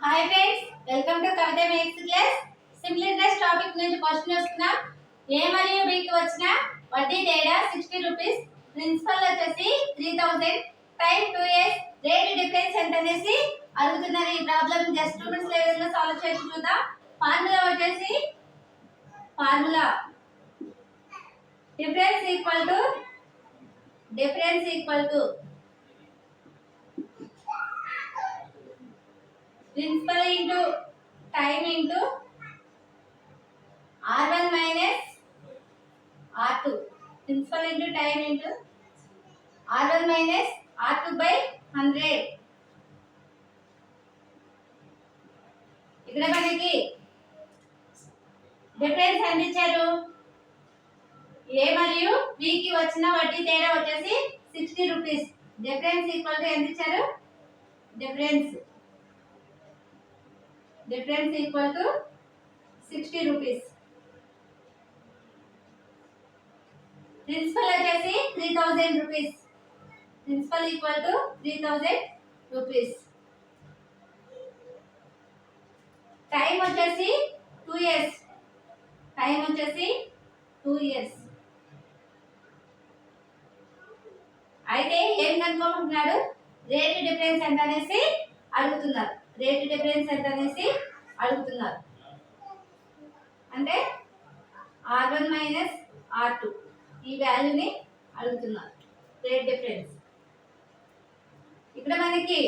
Hi friends, welcome to Kavitha makes class. Simple interest topic నుంచి question వస్తున్నాం. ఏ మరియు B కి వచ్చిన వడ్డీ తేడా 60 రూపీస్, ప్రిన్సిపల్ వచ్చేసి 3000, టైం 2 ఇయర్స్, రేట్ డిఫరెన్స్ ఎంత అనేసి అడుగుతున్నారు. ఈ ప్రాబ్లం జస్ట్ 2 మినిట్స్ లో విధంగా సాల్వ్ చేసి చూద్దాం. ఫార్ములా వచ్చేసి difference equal to principal into time into r1 minus r2. Principal into time into r1 minus r2 by 100. ఇక్కడ మనకి డిఫరెన్స్ ఎంత ఇచ్చారు? ఏ మరియు బి కి వచ్చిన వడ్డీ తేడా వచ్చేసి 60 రూపీస్. డిఫరెన్స్ ఈక్వల్ టు ఎంత ఇచ్చారు? Difference equal to 60 rupees. Principal వచ్చేసి 3000 rupees. Principal equal to 3000 rupees. Time వచ్చేసి 2 years. అయితే ఏం కనుక్కోమంటున్నాడు? రేట్ డిఫరెన్స్ ఎంత అనేసి అడుగుతున్నారు. అంటే r1 మైనస్ r2 ఈ వాల్యూని అడుగుతున్నారు. రేట్ డిఫరెన్స్ ఇక్కడ మనకి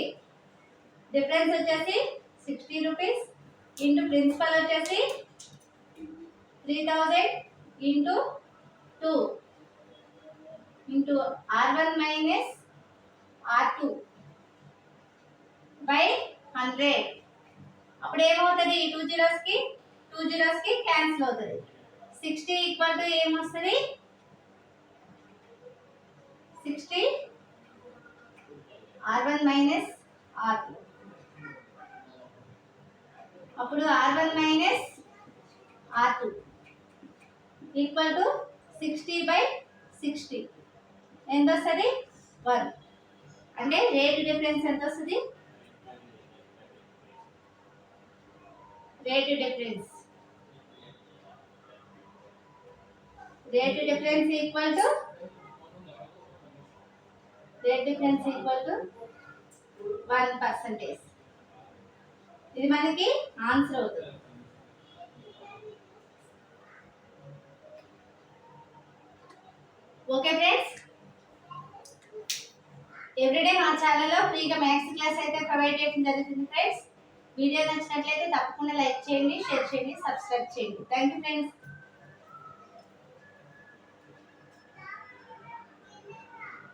డిఫరెన్స్ వచ్చేసి 60 రూపీస్ ఇంటూ ప్రిన్సిపల్ వచ్చేసి 3000 into 2 into r1 minus r2 by 100. అప్పుడు ఏమవుతుంది? 2 zeros కి క్యాన్సిల్ అవుతుంది. 60 ఈక్వల్ టు ఏమొస్తుంది? 60 r1 మైనస్ r2. అప్పుడు r1 minus r2 equal to 60 by 60 ఎంత వస్తుంది? 1. అంటే రేట్ డిఫరెన్స్ ఎంత వస్తుంది? Rate difference equal to 1%. ఇది మనకి ఆన్సర్ అవుతుంది. ఓకే ఫ్రెండ్స్, ఎవ్రీడే మా ఛానల్లో ఫ్రీగా మ్యాథ్స్ క్లాస్ అయితే ప్రొవైడ్ చేయడం జరుగుతుంది. ఫ్రెండ్స్, వీడియో నచ్చినట్లయితే తప్పకుండా లైక్ చేయండి, షేర్ చేయండి, సబ్స్క్రైబ్ చేయండి. Thank you friends.